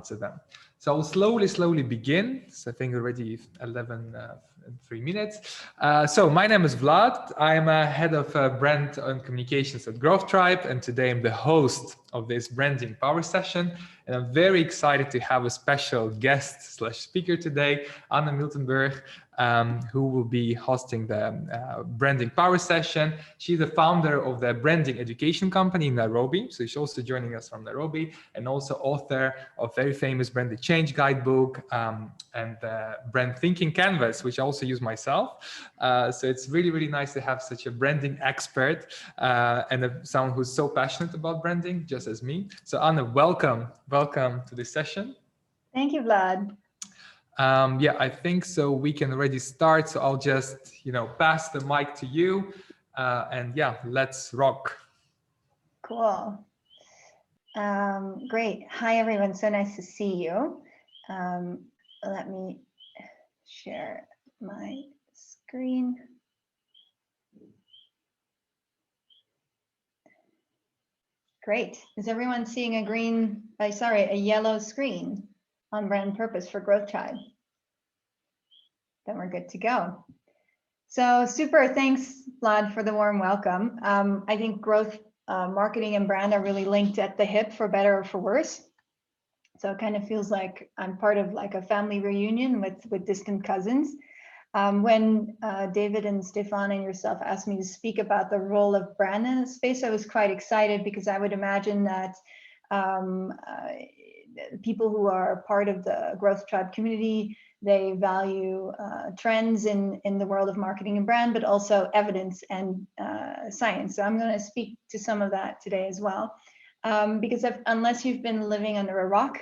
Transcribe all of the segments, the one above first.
answer them. So I'll slowly begin. So I think already 11 and 3 minutes. So my name is Vlad. I'm a head of brand and communications at Growth Tribe, and today I'm the host of this branding power session. And I'm very excited to have a special guest / speaker today, Anna Miltenburg, who will be hosting the branding power session. She's the founder of the branding education company in Nairobi. So she's also joining us from Nairobi, and also author of very famous branding change guidebook and brand thinking canvas, which I also use myself. So it's really nice to have such a branding expert and someone who's so passionate about branding, just as me. So Anna, welcome to this session. Thank you, Vlad. Yeah, I think so. We can already start. So I'll just, pass the mic to you, and yeah, let's rock. Cool. Great. Hi, everyone. So nice to see you. Let me share my screen. Great. Is everyone seeing a yellow screen on Brand Purpose for Growth Tribe? Then we're good to go. So super, thanks, Vlad, for the warm welcome. I think growth, marketing, and brand are really linked at the hip, for better or for worse. So it kind of feels like I'm part of like a family reunion with distant cousins. When David and Stefan and yourself asked me to speak about the role of brand in the space, I was quite excited, because I would imagine that people who are part of the Growth Tribe community, they value trends in the world of marketing and brand, but also evidence and science. So I'm going to speak to some of that today as well, because unless you've been living under a rock,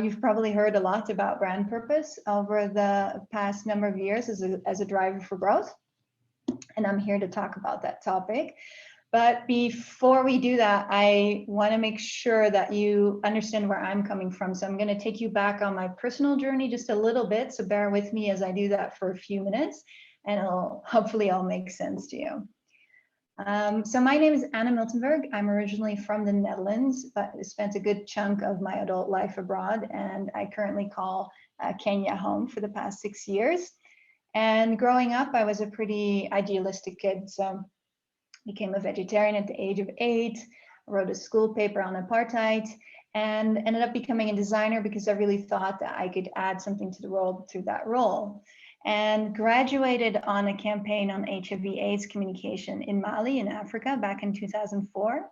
you've probably heard a lot about brand purpose over the past number of years as a driver for growth. And I'm here to talk about that topic. But before we do that, I want to make sure that you understand where I'm coming from. So I'm going to take you back on my personal journey just a little bit. So bear with me as I do that for a few minutes, and hopefully it'll make sense to you. So my name is Anna Miltenburg. I'm originally from the Netherlands, but spent a good chunk of my adult life abroad, and I currently call Kenya home for the past 6 years. And growing up, I was a pretty idealistic kid. So became a vegetarian at the age of 8, wrote a school paper on apartheid, and ended up becoming a designer because I really thought that I could add something to the world through that role. And graduated on a campaign on HIV/AIDS communication in Mali in Africa back in 2004,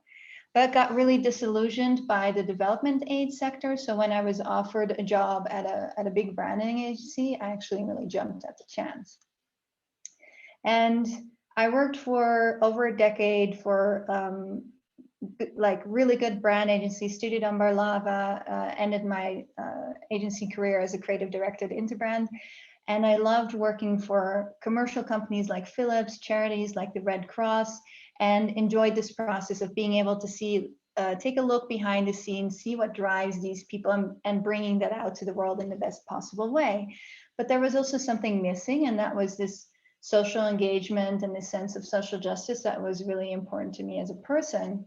but got really disillusioned by the development aid sector. So when I was offered a job at a big branding agency, I actually really jumped at the chance. And I worked for over a decade for like really good brand agencies, studied on Barlava, ended my agency career as a creative director at Interbrand. And I loved working for commercial companies like Philips, charities like the Red Cross, and enjoyed this process of being able to see, take a look behind the scenes, see what drives these people, and bringing that out to the world in the best possible way. But there was also something missing, and that was this social engagement and this sense of social justice that was really important to me as a person.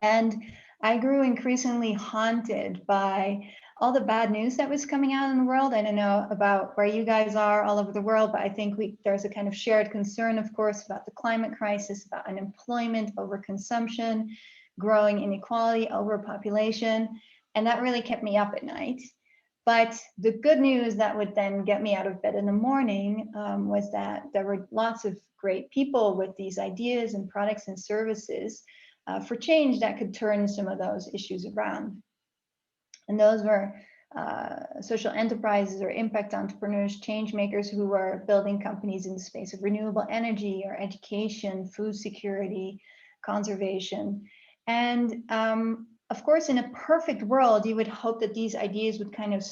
And I grew increasingly haunted by all the bad news that was coming out in the world. I don't know about where you guys are all over the world, but I think there's a kind of shared concern, of course, about the climate crisis, about unemployment, overconsumption, growing inequality, overpopulation. And that really kept me up at night. But the good news that would then get me out of bed in the morning was that there were lots of great people with these ideas and products and services for change that could turn some of those issues around. And those were social enterprises or impact entrepreneurs, change makers who were building companies in the space of renewable energy or education, food security, conservation. And of course, in a perfect world, you would hope that these ideas would kind of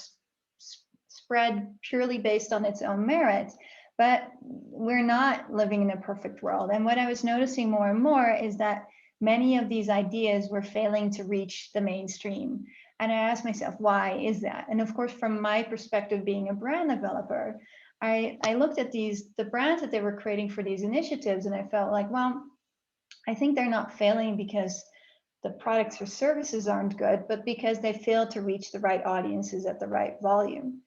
spread purely based on its own merit, but we're not living in a perfect world. And what I was noticing more and more is that many of these ideas were failing to reach the mainstream. And I asked myself, why is that? And of course, from my perspective, being a brand developer, I looked at the brands that they were creating for these initiatives, and I felt like, well, I think they're not failing because the products or services aren't good, but because they fail to reach the right audiences at the right volume.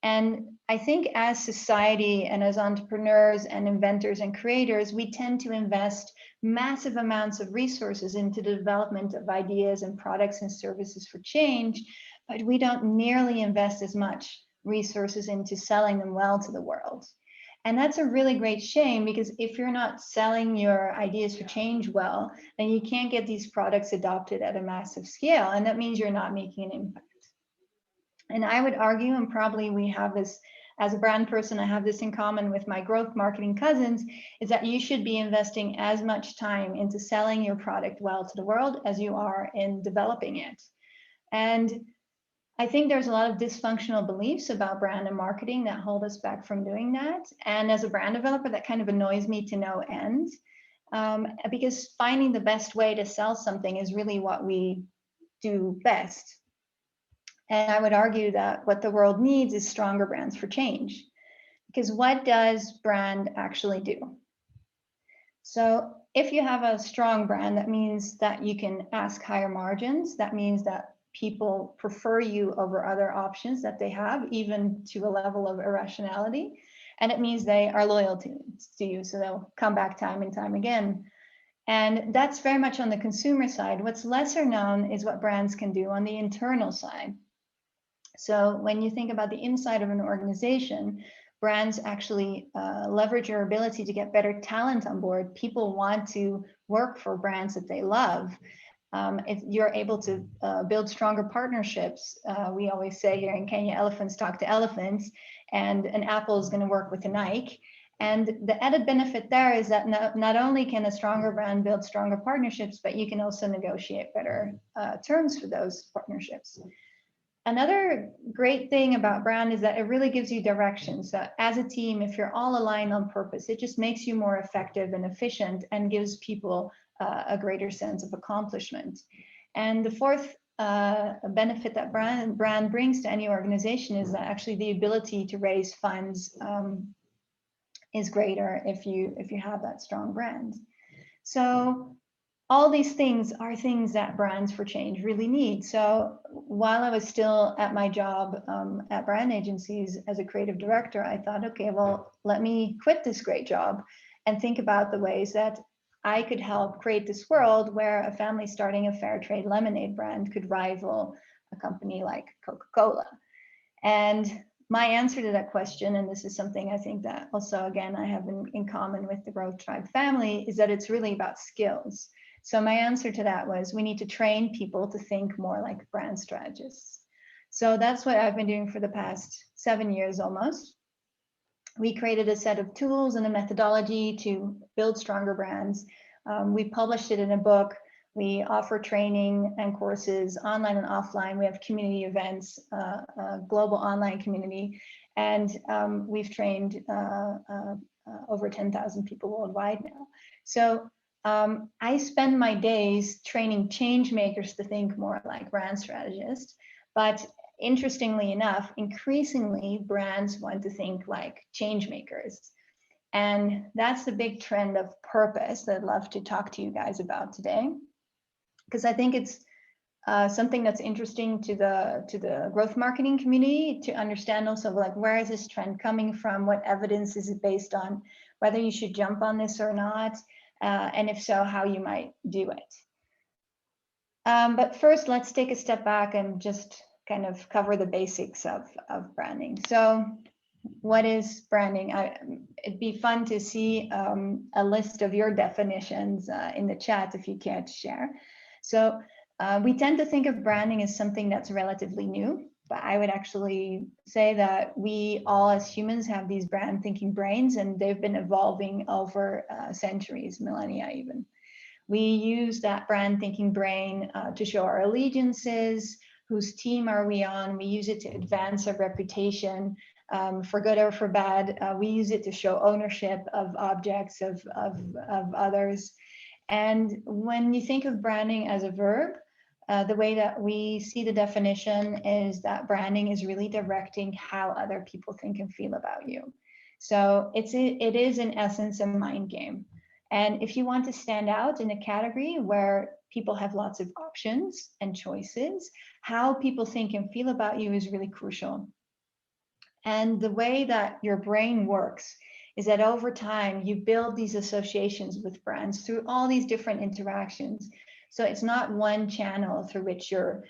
And I think as society and as entrepreneurs and inventors and creators, we tend to invest massive amounts of resources into the development of ideas and products and services for change, but we don't nearly invest as much resources into selling them well to the world. And that's a really great shame, because if you're not selling your ideas for change well, then you can't get these products adopted at a massive scale. And that means you're not making an impact. And I would argue, and probably we have this as a brand person, I have this in common with my growth marketing cousins, is that you should be investing as much time into selling your product well to the world as you are in developing it. And I think there's a lot of dysfunctional beliefs about brand and marketing that hold us back from doing that. And as a brand developer, that kind of annoys me to no end, because finding the best way to sell something is really what we do best. And I would argue that what the world needs is stronger brands for change. Because what does brand actually do? So if you have a strong brand, that means that you can ask higher margins. That means that people prefer you over other options that they have, even to a level of irrationality. And it means they are loyal to you, so they'll come back time and time again. And that's very much on the consumer side. What's lesser known is what brands can do on the internal side. So when you think about the inside of an organization, brands actually leverage your ability to get better talent on board. People want to work for brands that they love. If you're able to build stronger partnerships, we always say here in Kenya, elephants talk to elephants, and an Apple is going to work with a Nike. And the added benefit there is that not only can a stronger brand build stronger partnerships, but you can also negotiate better terms for those partnerships. Another great thing about brand is that it really gives you direction. So as a team, if you're all aligned on purpose, it just makes you more effective and efficient and gives people a greater sense of accomplishment. And the fourth benefit that brand brings to any organization is that actually the ability to raise funds is greater if you have that strong brand. So all these things are things that brands for change really need. So while I was still at my job at brand agencies as a creative director, I thought, okay, well, let me quit this great job and think about the ways that I could help create this world where a family starting a fair trade lemonade brand could rival a company like Coca-Cola. And my answer to that question, and this is something I think that also, again, I have in common with the Growth Tribe family, is that it's really about skills. So my answer to that was, we need to train people to think more like brand strategists. So that's what I've been doing for the past 7 years almost. We created a set of tools and a methodology to build stronger brands. We published it in a book. We offer training and courses online and offline. We have community events, a global online community, and we've trained over 10,000 people worldwide now. So I spend my days training change makers to think more like brand strategists, but interestingly enough, increasingly brands want to think like change makers. And that's the big trend of purpose that I'd love to talk to you guys about today, because I think it's something that's interesting to the growth marketing community to understand also, like, where is this trend coming from? What evidence is it based on? Whether you should jump on this or not, and if so, how you might do it. But first, let's take a step back and just kind of cover the basics of branding. So what is branding? It'd be fun to see a list of your definitions in the chat if you care to share. So we tend to think of branding as something that's relatively new, but I would actually say that we all as humans have these brand thinking brains, and they've been evolving over centuries, millennia even. We use that brand thinking brain to show our allegiances, whose team are we on. We use it to advance our reputation, for good or for bad. We use it to show ownership of objects, of others. And when you think of branding as a verb, the way that we see the definition is that branding is really directing how other people think and feel about you. So it is in essence a mind game. And if you want to stand out in a category where people have lots of options and choices, how people think and feel about you is really crucial. And the way that your brain works is that over time, you build these associations with brands through all these different interactions. So it's not one channel through which your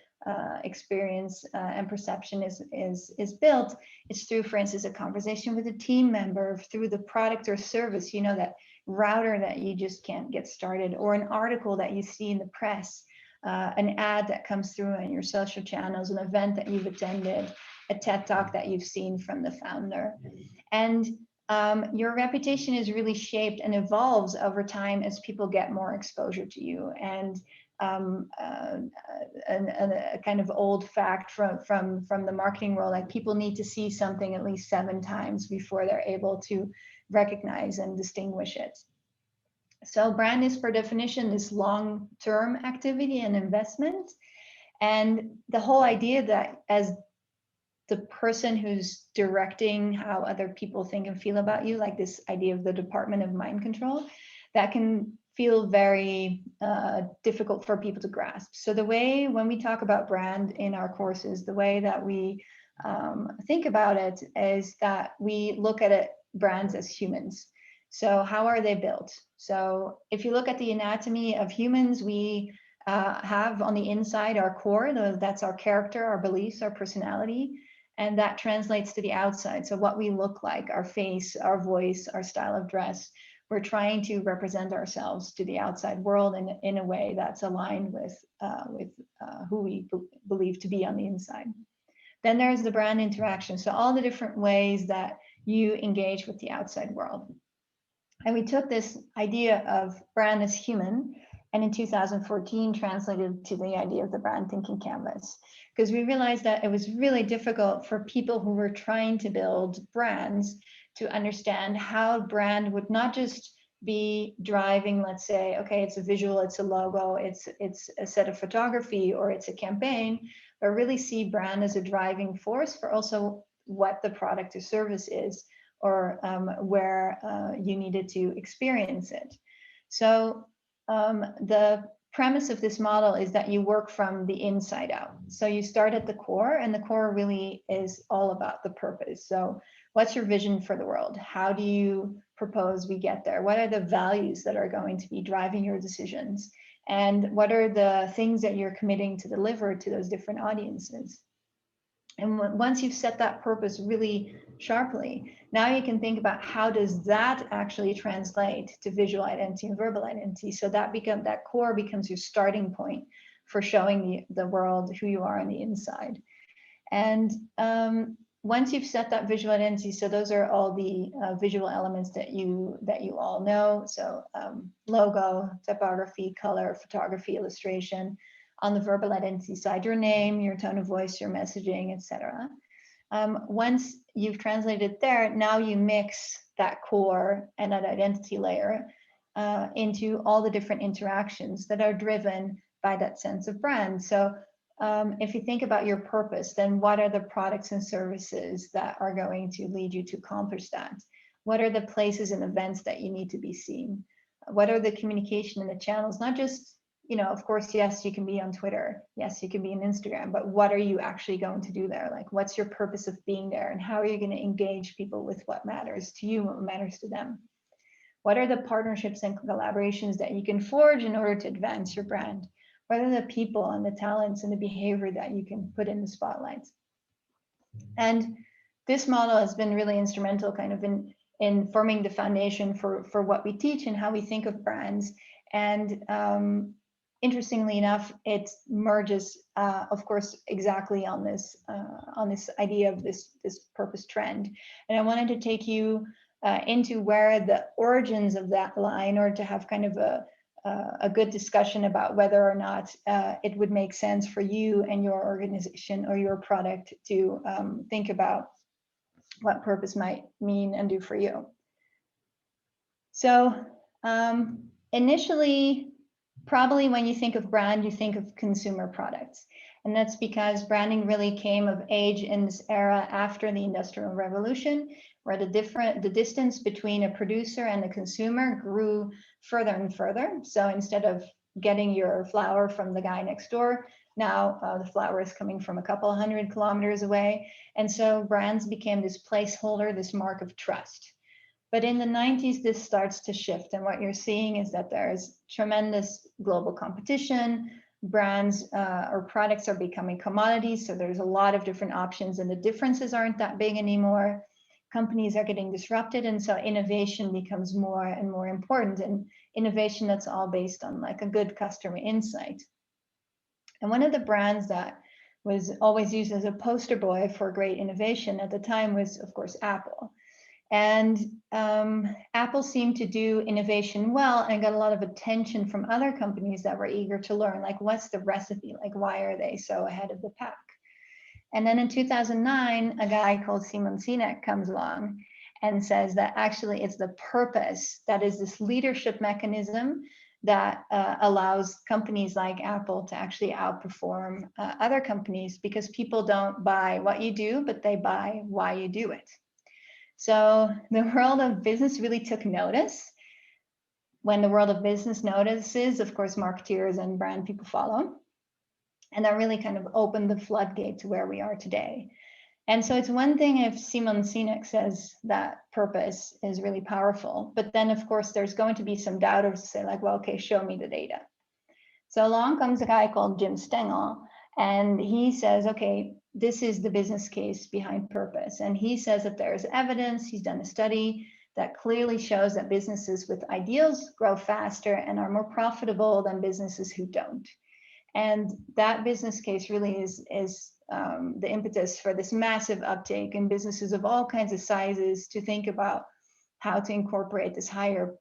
experience and perception is built. It's through, for instance, a conversation with a team member, through the product or service, you know, that router that you just can't get started, or an article that you see in the press, an ad that comes through on your social channels, an event that you've attended, a TED Talk that you've seen from the founder. And your reputation is really shaped and evolves over time as people get more exposure to you. And a kind of old fact from the marketing world, like people need to see something at least 7 times before they're able to recognize and distinguish it. So brand is, per definition, this long-term activity and investment. And the whole idea that as the person who's directing how other people think and feel about you, like this idea of the department of mind control, that can feel very difficult for people to grasp. So the way, when we talk about brand in our courses, the way that we think about it is that we look at brands as humans. So how are they built? So if you look at the anatomy of humans, we have on the inside our core, that's our character, our beliefs, our personality, and that translates to the outside. So what we look like, our face, our voice, our style of dress, we're trying to represent ourselves to the outside world in a way that's aligned with who we believe to be on the inside. Then there's the brand interaction. So all the different ways that you engage with the outside world. And we took this idea of brand as human, and in 2014 translated to the idea of the brand thinking canvas, because we realized that it was really difficult for people who were trying to build brands to understand how brand would not just be driving, let's say, okay, it's a visual, it's a logo, it's a set of photography, or it's a campaign, but really see brand as a driving force for also what the product or service is, or where you needed to experience it. So the premise of this model is that you work from the inside out. So you start at the core, and the core really is all about the purpose. So what's your vision for the world? How do you propose we get there? What are the values that are going to be driving your decisions? And what are the things that you're committing to deliver to those different audiences? And once you've set that purpose really sharply, now you can think about how does that actually translate to visual identity and verbal identity. So that core becomes your starting point for showing the world who you are on the inside. And once you've set that visual identity, so those are all the visual elements that you all know. So logo, typography, color, photography, illustration. On the verbal identity side, your name, your tone of voice, your messaging, etc. Once you've translated there, now you mix that core and that identity layer into all the different interactions that are driven by that sense of brand. So if you think about your purpose, then what are the products and services that are going to lead you to accomplish that? What are the places and events that you need to be seen? What are the communication and the channels? Not just, you know, of course, yes, you can be on Twitter. Yes, you can be on Instagram, but what are you actually going to do there? Like, what's your purpose of being there? And how are you going to engage people with what matters to you, what matters to them? What are the partnerships and collaborations that you can forge in order to advance your brand? What are the people and the talents and the behavior that you can put in the spotlight? And this model has been really instrumental kind of in forming the foundation for what we teach and how we think of brands. And interestingly enough, it merges, of course, exactly on this idea of this purpose trend. And I wanted to take you into where the origins of that lie, in order to have kind of a good discussion about whether or not it would make sense for you and your organization or your product to think about what purpose might mean and do for you. So initially, probably when you think of brand, you think of consumer products. And that's because branding really came of age in this era after the Industrial Revolution, where the distance between a producer and a consumer grew further and further. So instead of getting your flour from the guy next door, now the flour is coming from a couple 100 kilometers away. And so brands became this placeholder, this mark of trust. But in the 90s, this starts to shift. And what you're seeing is that there's tremendous global competition. Brands or products are becoming commodities. So there's a lot of different options and the differences aren't that big anymore. Companies are getting disrupted. And so innovation becomes more and more important. And innovation that's all based on like a good customer insight. And one of the brands that was always used as a poster boy for great innovation at the time was, of course, Apple. And Apple seemed to do innovation well and got a lot of attention from other companies that were eager to learn, like, what's the recipe? Like, why are they so ahead of the pack? And then in 2009, a guy called Simon Sinek comes along and says that actually it's the purpose that is this leadership mechanism that allows companies like Apple to actually outperform other companies, because people don't buy what you do, but they buy why you do it. So the world of business really took notice. When the world of business notices, of course, marketeers and brand people follow. And that really kind of opened the floodgate to where we are today. And so it's one thing if Simon Sinek says that purpose is really powerful, but then of course there's going to be some doubters to say like, well, okay, show me the data. So along comes a guy called Jim Stengel, and he says, okay, this is the business case behind purpose. And he says that there's evidence, he's done a study that clearly shows that businesses with ideals grow faster and are more profitable than businesses who don't. And that business case really is the impetus for this massive uptake in businesses of all kinds of sizes to think about how to incorporate this higher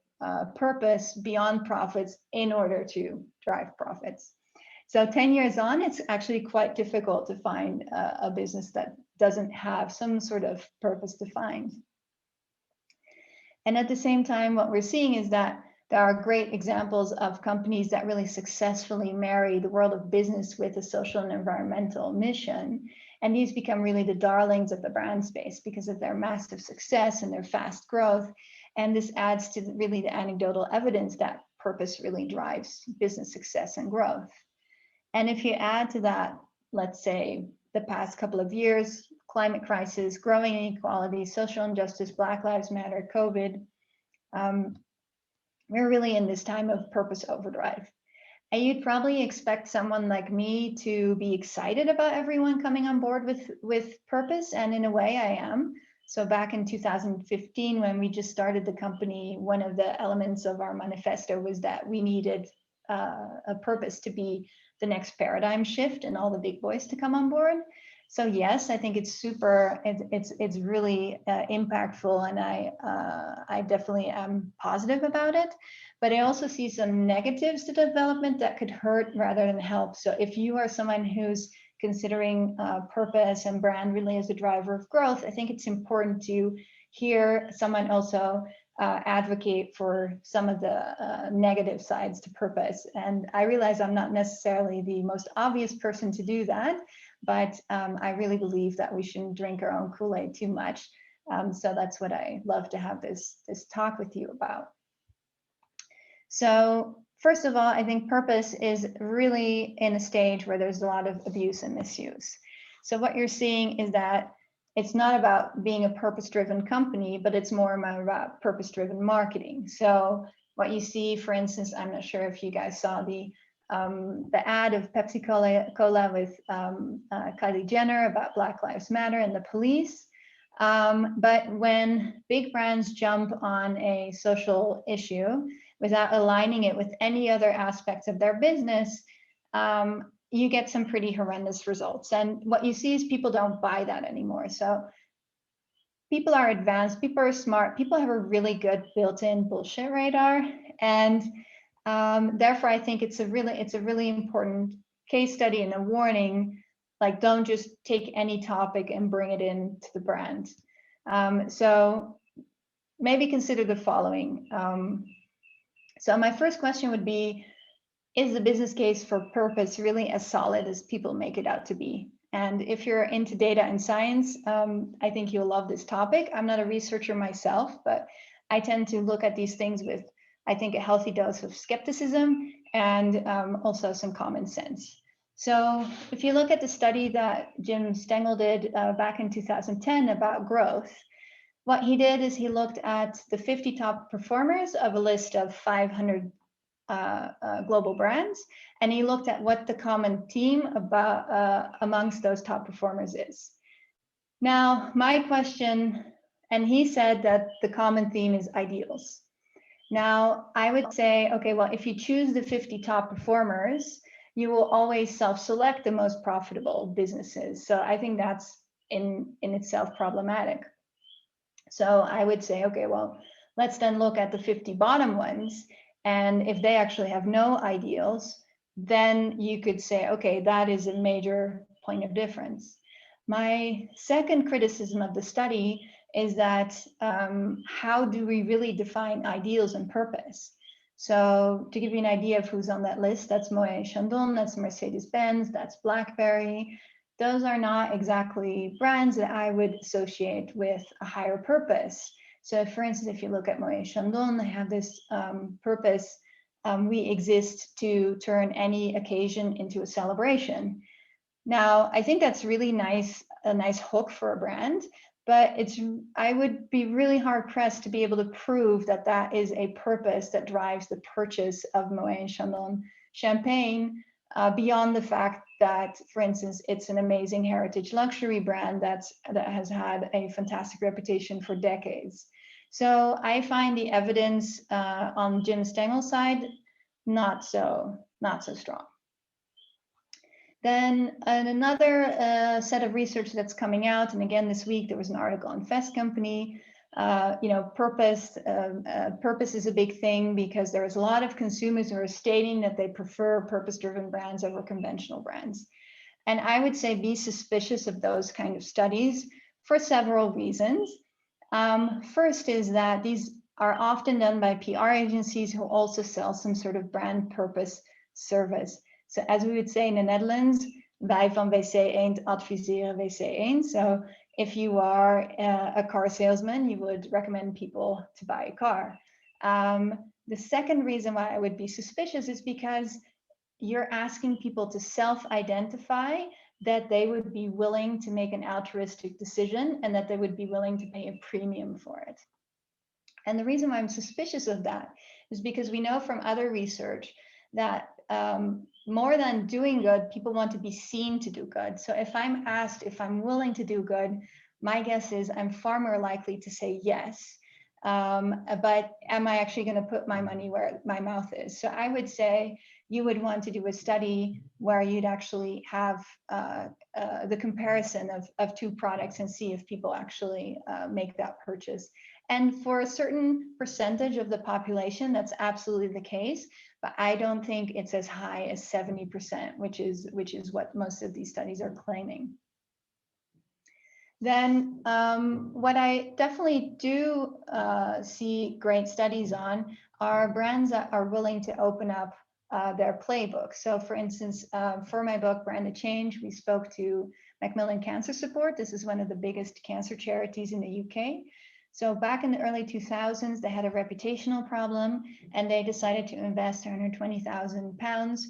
purpose beyond profits in order to drive profits. So 10 years on, it's actually quite difficult to find a business that doesn't have some sort of purpose defined. And at the same time, what we're seeing is that there are great examples of companies that really successfully marry the world of business with a social and environmental mission. And these become really the darlings of the brand space because of their massive success and their fast growth. And this adds to really the anecdotal evidence that purpose really drives business success and growth. And if you add to that, let's say, the past couple of years, climate crisis, growing inequality, social injustice, Black Lives Matter, COVID, we're really in this time of purpose overdrive. And you'd probably expect someone like me to be excited about everyone coming on board with purpose. And in a way I am. So back in 2015, when we just started the company, one of the elements of our manifesto was that we needed a purpose to be the next paradigm shift and all the big boys to come on board. So yes, I think it's super, it's really impactful, and I definitely am positive about it. But I also see some negatives to development that could hurt rather than help. So if you are someone who's considering purpose and brand really as a driver of growth, I think it's important to hear someone also advocate for some of the negative sides to purpose. And I realize I'm not necessarily the most obvious person to do that, but I really believe that we shouldn't drink our own Kool-Aid too much. So that's what I love to have this talk with you about. So first of all, I think purpose is really in a stage where there's a lot of abuse and misuse. So what you're seeing is that it's not about being a purpose-driven company, but it's more about purpose-driven marketing. So what you see, for instance, I'm not sure if you guys saw the ad of Pepsi Cola with Kylie Jenner about Black Lives Matter and the police. But when big brands jump on a social issue without aligning it with any other aspects of their business, you get some pretty horrendous results. And what you see is people don't buy that anymore. So people are advanced, people are smart, people have a really good built-in bullshit radar. And therefore, I think it's a really important case study and a warning. Like, don't just take any topic and bring it into the brand. So maybe consider the following. So my first question would be, is the business case for purpose really as solid as people make it out to be? And if you're into data and science, I think you'll love this topic. I'm not a researcher myself, but I tend to look at these things with, I think, a healthy dose of skepticism and also some common sense. So if you look at the study that Jim Stengel did back in 2010 about growth, what he did is he looked at the 50 top performers of a list of 500 global brands, and he looked at what the common theme about amongst those top performers is. Now, my question, and he said that the common theme is ideals. Now, I would say, okay, well, if you choose the 50 top performers, you will always self-select the most profitable businesses. So I think that's in itself problematic. So I would say, okay, well, let's then look at the 50 bottom ones. And if they actually have no ideals, then you could say, okay, that is a major point of difference. My second criticism of the study is that how do we really define ideals and purpose? So to give you an idea of who's on that list, that's Moet Chandon, that's Mercedes-Benz, that's BlackBerry. Those are not exactly brands that I would associate with a higher purpose. So for instance, if you look at Moet Chandon, they have this purpose, we exist to turn any occasion into a celebration. Now, I think that's really nice, a nice hook for a brand, but I would be really hard pressed to be able to prove that that is a purpose that drives the purchase of Moet Chandon champagne, beyond the fact that, for instance, it's an amazing heritage luxury brand that has had a fantastic reputation for decades. So I find the evidence on Jim Stengel's side not so strong. Then another set of research that's coming out, and again this week there was an article on Fast Company. Purpose is a big thing because there's a lot of consumers who are stating that they prefer purpose-driven brands over conventional brands. And I would say be suspicious of those kind of studies for several reasons. First is that these are often done by PR agencies who also sell some sort of brand purpose service. So as we would say in the Netherlands, wij van WC1 adviseren WC1. So if you are a car salesman, you would recommend people to buy a car. The second reason why I would be suspicious is because you're asking people to self-identify that they would be willing to make an altruistic decision and that they would be willing to pay a premium for it. And the reason why I'm suspicious of that is because we know from other research that more than doing good, people want to be seen to do good. So if I'm asked if I'm willing to do good, my guess is I'm far more likely to say yes. But am I actually going to put my money where my mouth is? So I would say you would want to do a study where you'd actually have the comparison of two products and see if people actually make that purchase. And for a certain percentage of the population, that's absolutely the case. But I don't think it's as high as 70%, which is what most of these studies are claiming. Then what I definitely do see great studies on are brands that are willing to open up their playbook. So for instance, for my book, Branded Change, we spoke to Macmillan Cancer Support. This is one of the biggest cancer charities in the UK. So back in the early 2000s, they had a reputational problem and they decided to invest £120,000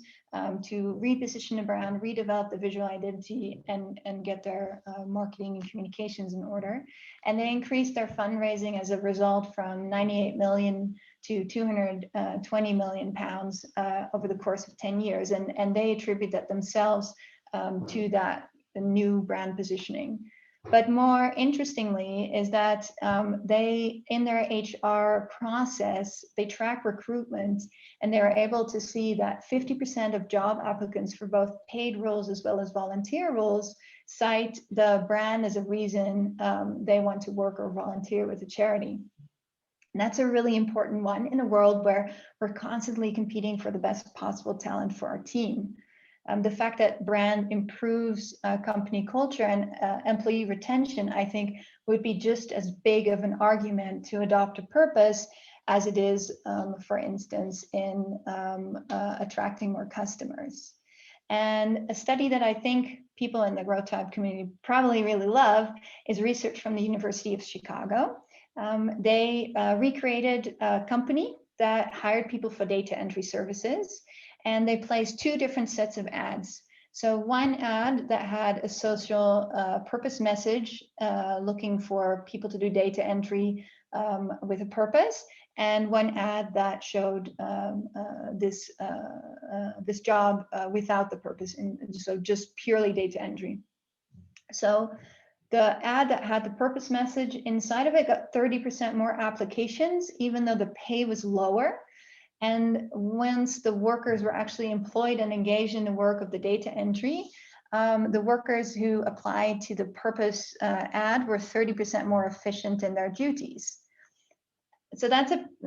to reposition the brand, redevelop the visual identity and get their marketing and communications in order. And they increased their fundraising as a result from 98 million to 220 million pounds over the course of 10 years. And they attribute that themselves to that new brand positioning. But more interestingly is that they, in their HR process, they track recruitment and they're able to see that 50% of job applicants for both paid roles as well as volunteer roles cite the brand as a reason they want to work or volunteer with a charity. And that's a really important one in a world where we're constantly competing for the best possible talent for our team. The fact that brand improves company culture and employee retention, I think, would be just as big of an argument to adopt a purpose as it is, for instance, in attracting more customers. And a study that I think people in the Growth Tribe community probably really love is research from the University of Chicago. They recreated a company that hired people for data entry services, and they placed two different sets of ads. So one ad that had a social purpose message looking for people to do data entry with a purpose, and one ad that showed this job without the purpose, and so just purely data entry. So the ad that had the purpose message inside of it got 30% more applications, even though the pay was lower. And once the workers were actually employed and engaged in the work of the data entry, the workers who applied to the purpose ad were 30% more efficient in their duties. So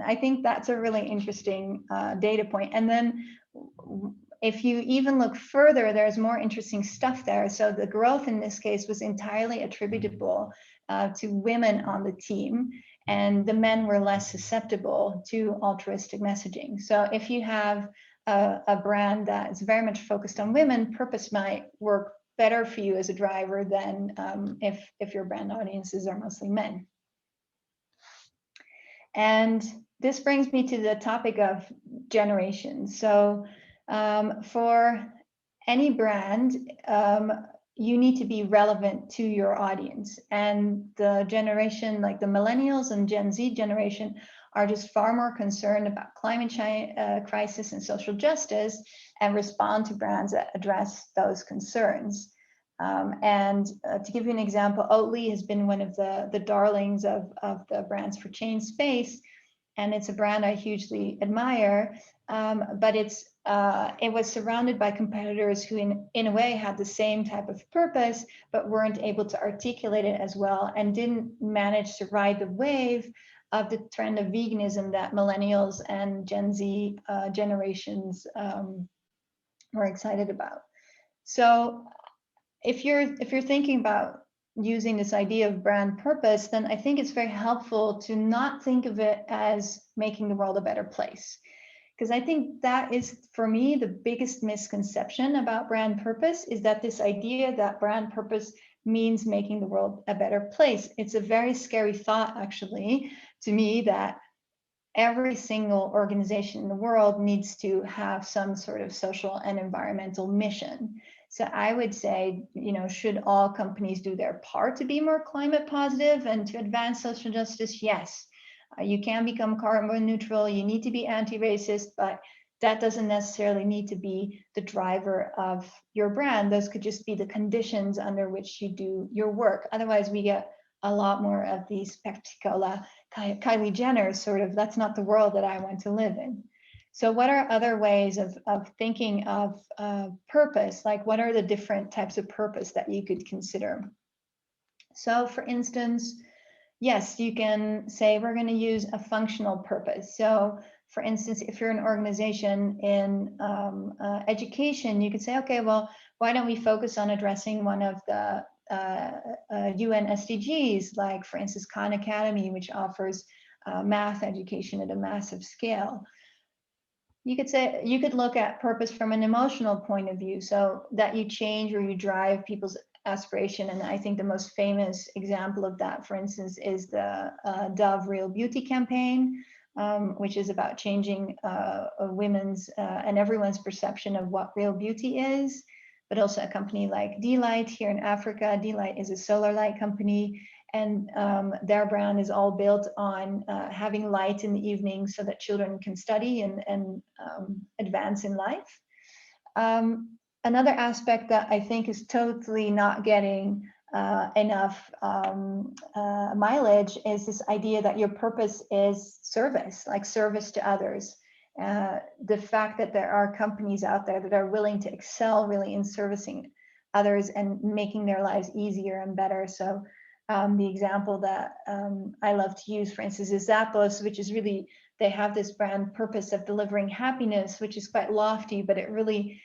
I think that's a really interesting data point. And then if you even look further, there's more interesting stuff there. So the growth in this case was entirely attributable to women on the team, and the men were less susceptible to altruistic messaging. So if you have a brand that is very much focused on women, purpose might work better for you as a driver than if your brand audiences are mostly men. And this brings me to the topic of generations. So for any brand, you need to be relevant to your audience. And the generation, like the millennials and Gen Z generation, are just far more concerned about climate crisis and social justice, and respond to brands that address those concerns. To give you an example, Oatly has been one of the darlings of the brands for change space, and it's a brand I hugely admire. But it was surrounded by competitors who, in a way, had the same type of purpose, but weren't able to articulate it as well, and didn't manage to ride the wave of the trend of veganism that millennials and Gen Z generations were excited about. So if you're thinking about using this idea of brand purpose, then I think it's very helpful to not think of it as making the world a better place. Because I think that is, for me, the biggest misconception about brand purpose, is that this idea that brand purpose means making the world a better place. It's a very scary thought, actually, to me, that every single organization in the world needs to have some sort of social and environmental mission. So I would say, should all companies do their part to be more climate positive and to advance social justice? Yes. You can become carbon neutral, you need to be anti-racist, but that doesn't necessarily need to be the driver of your brand. Those could just be the conditions under which you do your work. Otherwise, we get a lot more of these Pepsi-Cola, Kylie Jenner sort of, that's not the world that I want to live in. So what are other ways of thinking of purpose? Like, what are the different types of purpose that you could consider? So for instance, yes, you can say we're going to use a functional purpose. So for instance, if you're an organization in education, you could say, okay, well, why don't we focus on addressing one of the UN SDGs, like for instance, Khan Academy, which offers math education at a massive scale. You could look at purpose from an emotional point of view, so that you change or you drive people's aspiration. And I think the most famous example of that, for instance, is the Dove Real Beauty campaign, which is about changing women's and everyone's perception of what real beauty is. But also a company like D-Light here in Africa. D-Light is a solar light company, and their brand is all built on having light in the evening so that children can study and advance in life. Another aspect that I think is totally not getting enough mileage is this idea that your purpose is service, like service to others. The fact that there are companies out there that are willing to excel really in servicing others and making their lives easier and better. So the example that I love to use, for instance, is Zappos, which is really, they have this brand purpose of delivering happiness, which is quite lofty, but it really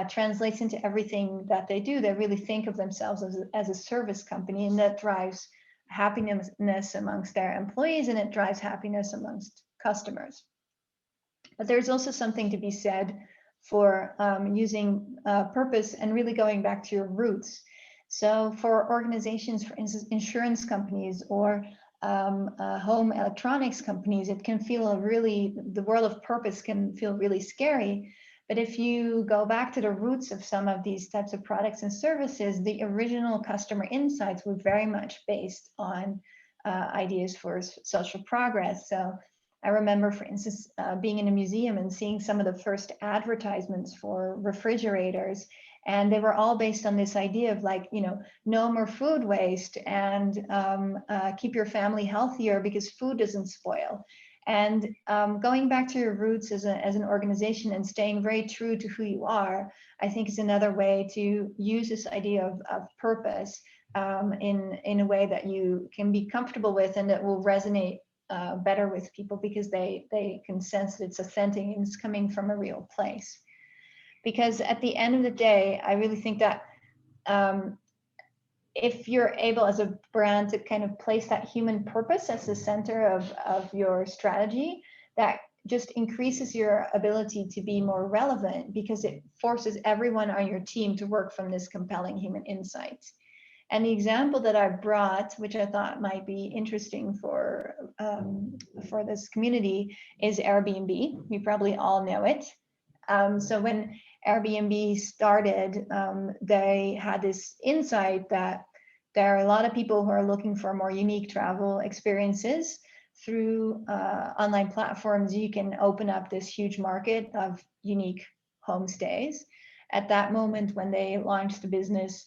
translates into everything that they do. They really think of themselves as a service company, and that drives happiness amongst their employees, and it drives happiness amongst customers. But there's also something to be said for using purpose and really going back to your roots. So for organizations, for instance, insurance companies or home electronics companies, it can feel the world of purpose can feel really scary. But if you go back to the roots of some of these types of products and services, the original customer insights were very much based on ideas for social progress. So I remember, for instance, being in a museum and seeing some of the first advertisements for refrigerators, and they were all based on this idea of like, no more food waste and keep your family healthier because food doesn't spoil. And going back to your roots as an organization and staying very true to who you are, I think is another way to use this idea of purpose in a way that you can be comfortable with and that will resonate better with people because they can sense that it's authentic and it's coming from a real place. Because at the end of the day, I really think that if you're able as a brand to kind of place that human purpose as the center of your strategy, that just increases your ability to be more relevant because it forces everyone on your team to work from this compelling human insight. And the example that I brought, which I thought might be interesting for this community, is Airbnb. You probably all know it. So when Airbnb started, they had this insight that there are a lot of people who are looking for more unique travel experiences. Through online platforms, you can open up this huge market of unique homestays. At that moment, when they launched the business,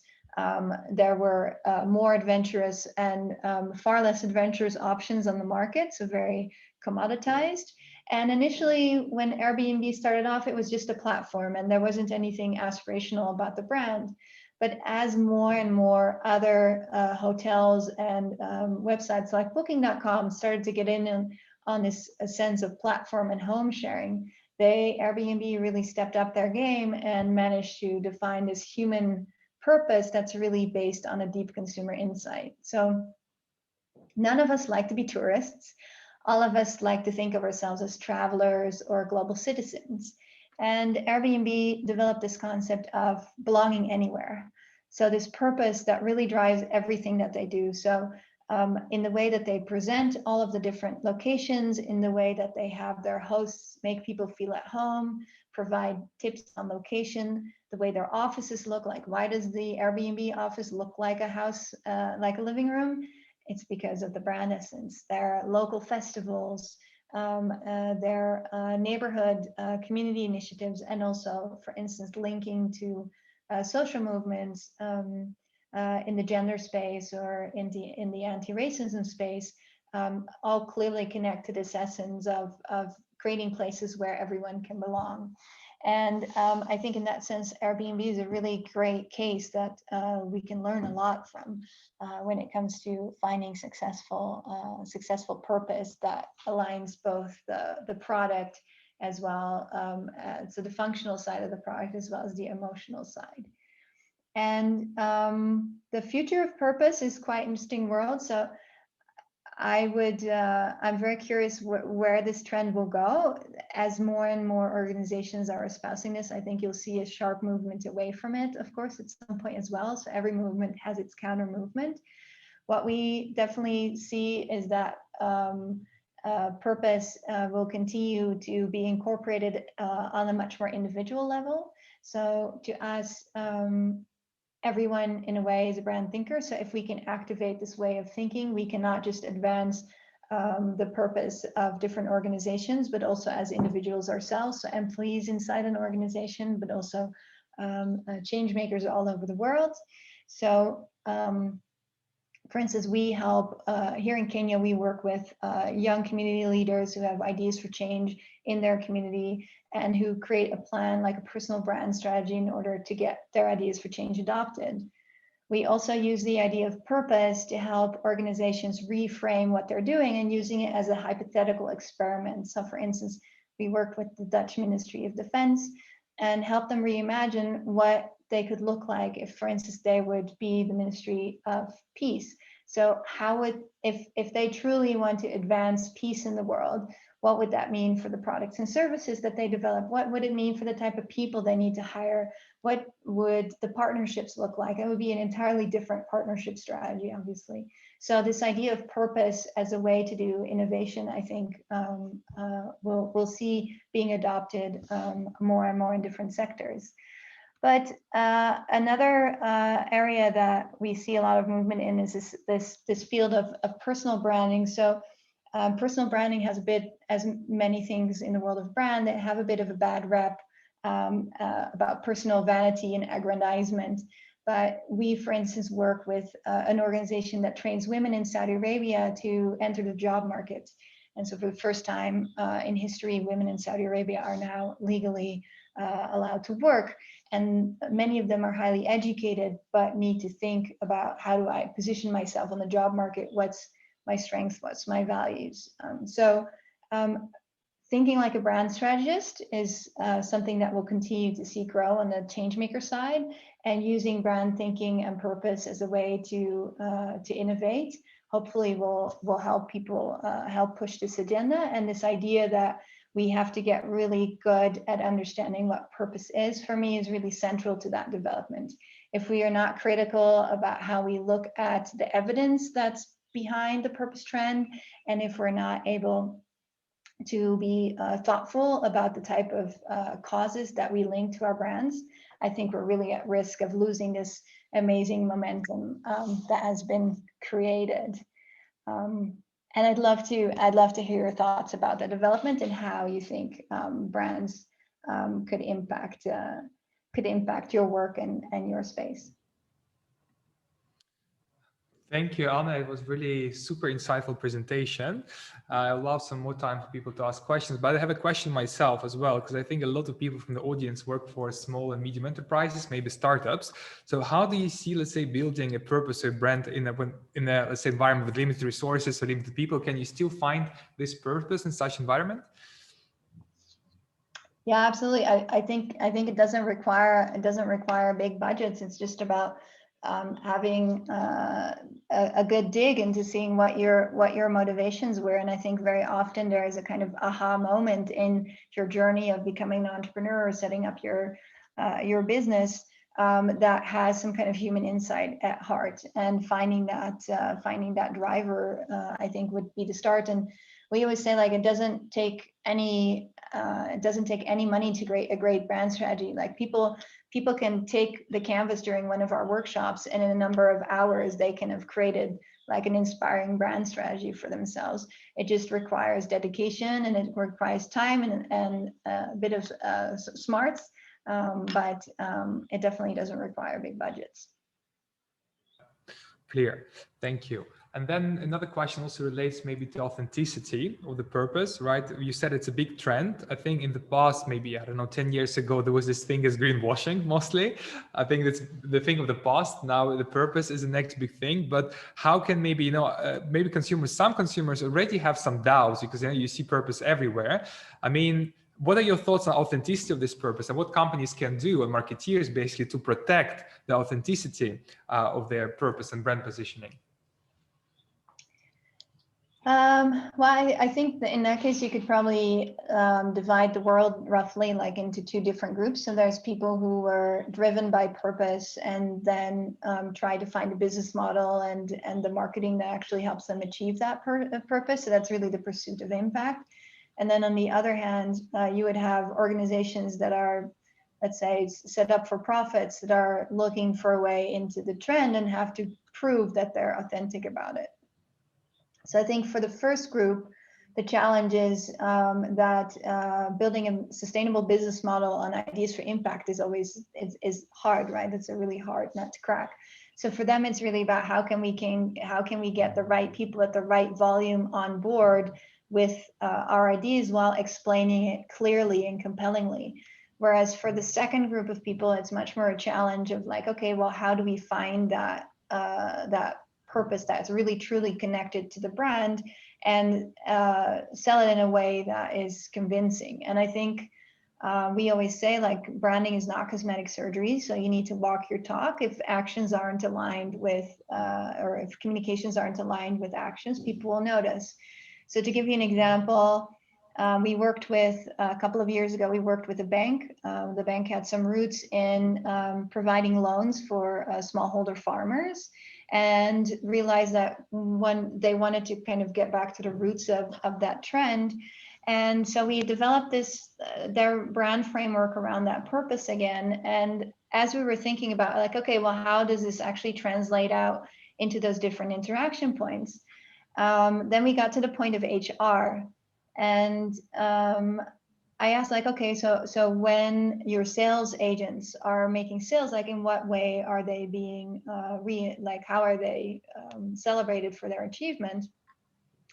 there were more adventurous and far less adventurous options on the market, so very commoditized. And initially, when Airbnb started off, it was just a platform and there wasn't anything aspirational about the brand. But as more and more other hotels and websites like Booking.com started to get in on this sense of platform and home sharing, Airbnb really stepped up their game and managed to define this human purpose that's really based on a deep consumer insight. So none of us like to be tourists. All of us like to think of ourselves as travelers or global citizens. And Airbnb developed this concept of belonging anywhere. So this purpose that really drives everything that they do. So in the way that they present all of the different locations, in the way that they have their hosts make people feel at home, provide tips on location, the way their offices look like. Why does the Airbnb office look like a house, like a living room? It's because of the brand essence. Their local festivals, their neighborhood community initiatives, and also, for instance, linking to social movements in the gender space or in the anti-racism space, all clearly connect to this essence of creating places where everyone can belong. And I think in that sense, Airbnb is a really great case that we can learn a lot from when it comes to finding successful purpose that aligns both the product as well, so the functional side of the product as well as the emotional side. And the future of purpose is quite an interesting world. So I'm very curious where this trend will go. As more and more organizations are espousing this, I think you'll see a sharp movement away from it, of course, at some point as well. So every movement has its counter movement. What we definitely see is that purpose will continue to be incorporated on a much more individual level. So to us, everyone in a way is a brand thinker. So if we can activate this way of thinking, we cannot just advance the purpose of different organizations, but also as individuals ourselves, so employees inside an organization, but also change makers all over the world. So for instance, we help here in Kenya, we work with young community leaders who have ideas for change in their community and who create a plan, like a personal brand strategy, in order to get their ideas for change adopted. We also use the idea of purpose to help organizations reframe what they're doing and using it as a hypothetical experiment. So for instance, we work with the Dutch Ministry of Defense and help them reimagine what they could look like if, for instance, they would be the Ministry of Peace. So how would, if they truly want to advance peace in the world, what would that mean for the products and services that they develop? What would it mean for the type of people they need to hire? What would the partnerships look like? It would be an entirely different partnership strategy, obviously. So this idea of purpose as a way to do innovation, I think we'll see being adopted more and more in different sectors. But another area that we see a lot of movement in is this field of personal branding. So personal branding has a bit, as many things in the world of brand, that have a bit of a bad rep about personal vanity and aggrandizement. But we, for instance, work with an organization that trains women in Saudi Arabia to enter the job market. And so for the first time in history, women in Saudi Arabia are now legally allowed to work. And many of them are highly educated, but need to think about, how do I position myself on the job market? What's my strengths? What's my values? Thinking like a brand strategist is something that we'll continue to see grow on the changemaker side, and using brand thinking and purpose as a way to innovate, hopefully will help people help push this agenda. And this idea that we have to get really good at understanding what purpose is, for me, is really central to that development. If we are not critical about how we look at the evidence that's behind the purpose trend, and if we're not able to be thoughtful about the type of causes that we link to our brands, I think we're really at risk of losing this amazing momentum that has been created. And I'd love to hear your thoughts about the development and how you think brands could impact your work and your space. Thank you, Anna. It was really super insightful presentation. I love some more time for people to ask questions, but I have a question myself as well, because I think a lot of people from the audience work for small and medium enterprises, maybe startups. So how do you see, let's say, building a purpose or brand in a let's say, environment with limited resources or limited people? Can you still find this purpose in such environment? Yeah, absolutely. I think it doesn't require big budgets. It's just about having a good dig into seeing what your motivations were. And I think very often there is a kind of aha moment in your journey of becoming an entrepreneur or setting up your business that has some kind of human insight at heart, and finding that driver I think would be the start. And we always say, like, it doesn't take any money to create a great brand strategy. Like, people can take the canvas during one of our workshops, and in a number of hours they can have created like an inspiring brand strategy for themselves. It just requires dedication, and it requires time and a bit of smarts, but it definitely doesn't require big budgets. Clear. Thank you. And then another question also relates maybe to authenticity of the purpose, right? You said it's a big trend. I think in the past, maybe, I don't know, 10 years ago, there was this thing as greenwashing mostly. I think that's the thing of the past. Now the purpose is the next big thing. But how can maybe, maybe some consumers already have some doubts, because you see purpose everywhere. I mean, what are your thoughts on authenticity of this purpose, and what companies can do, and marketeers basically, to protect the authenticity of their purpose and brand positioning? Well, I think that in that case, you could probably divide the world roughly like into two different groups. So there's people who were driven by purpose and then try to find a business model and the marketing that actually helps them achieve that purpose. So that's really the pursuit of impact. And then on the other hand, you would have organizations that are, let's say, set up for profits, that are looking for a way into the trend and have to prove that they're authentic about it. So I think for the first group, the challenge is that building a sustainable business model on ideas for impact is always hard, right? It's a really hard nut to crack. So for them, it's really about how can we get the right people at the right volume on board with our ideas while explaining it clearly and compellingly. Whereas for the second group of people, it's much more a challenge of like, okay, well, how do we find that purpose that's really truly connected to the brand and sell it in a way that is convincing? And I think We always say, like, branding is not cosmetic surgery, so you need to walk your talk. If actions aren't aligned with, or if communications aren't aligned with actions, people will notice. So to give you an example, we worked with, a couple of years ago, we worked with a bank. The bank had some roots in providing loans for smallholder farmers, and realized that when they wanted to kind of get back to the roots of that trend. And so we developed this, their brand framework around that purpose again. And as we were thinking about, like, okay, well, how does this actually translate out into those different interaction points? Then we got to the point of HR. And I asked, like, okay, so when your sales agents are making sales, like, in what way are they being, how are they celebrated for their achievement?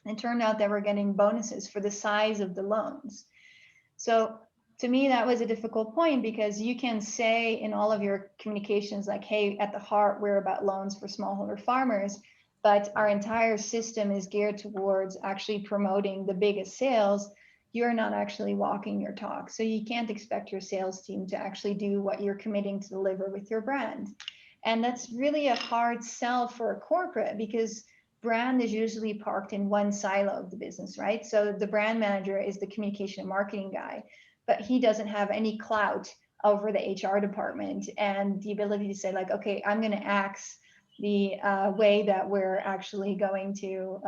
It turned out they were getting bonuses for the size of the loans. So to me, that was a difficult point, because you can say in all of your communications, like, hey, at the heart, we're about loans for smallholder farmers, but our entire system is geared towards actually promoting the biggest sales. You're not actually walking your talk. So you can't expect your sales team to actually do what you're committing to deliver with your brand. And that's really a hard sell for a corporate, because brand is usually parked in one silo of the business, right? So the brand manager is the communication and marketing guy, but he doesn't have any clout over the HR department and the ability to say, like, okay, I'm going to axe the way that we're actually going to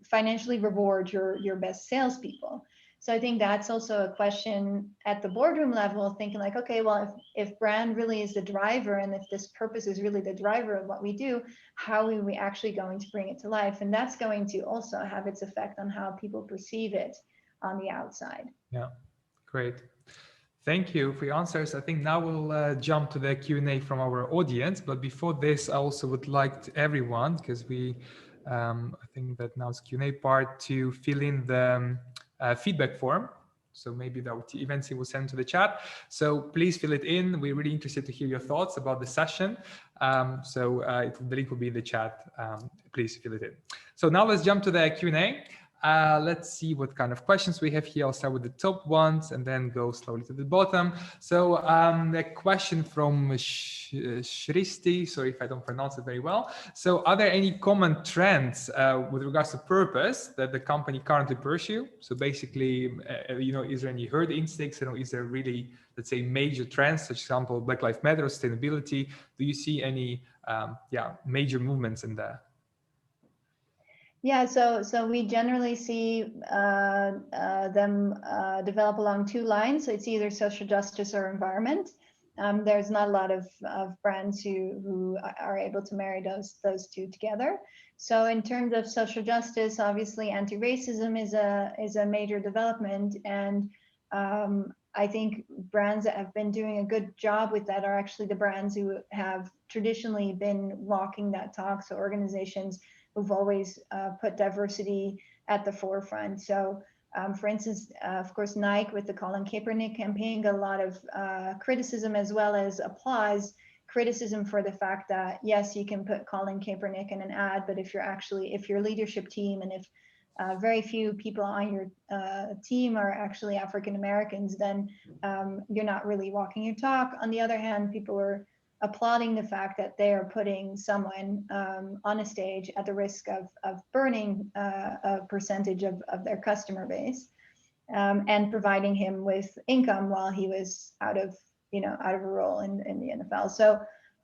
financially reward your best salespeople. So I think that's also a question at the boardroom level, thinking like, okay, well, if brand really is the driver, and if this purpose is really the driver of what we do, how are we actually going to bring it to life? And that's going to also have its effect on how people perceive it on the outside. Yeah, great. Thank you for your answers. I think now we'll jump to the Q&A from our audience. But before this, I also would like to everyone, because I think that now it's Q&A part, to fill in the feedback form. So maybe that eventually will send to the chat. So please fill it in. We're really interested to hear your thoughts about the session. The link will be in the chat. Please fill it in. So now let's jump to the Q&A. Let's see what kind of questions we have here. I'll start with the top ones and then go slowly to the bottom. So a question from Shristi, sorry if I don't pronounce it very well. So are there any common trends with regards to purpose that the company currently pursue? So basically, is there any herd instincts? Is there really, let's say, major trends, such as example, Black Lives Matter, sustainability? Do you see any major movements in there? Yeah, so we generally see them develop along two lines. So it's either social justice or environment. There's not a lot of brands who are able to marry those two together. So in terms of social justice, obviously anti-racism is a major development, and I think brands that have been doing a good job with that are actually the brands who have traditionally been walking that talk. So organizations who've always put diversity at the forefront. So for instance, of course, Nike with the Colin Kaepernick campaign got a lot of criticism as well as applause. Criticism for the fact that, yes, you can put Colin Kaepernick in an ad, but if your leadership team and if very few people on your team are actually African Americans, then you're not really walking your talk. On the other hand, people were applauding the fact that they are putting someone on a stage at the risk of burning a percentage of their customer base and providing him with income while he was out of a role in the NFL. So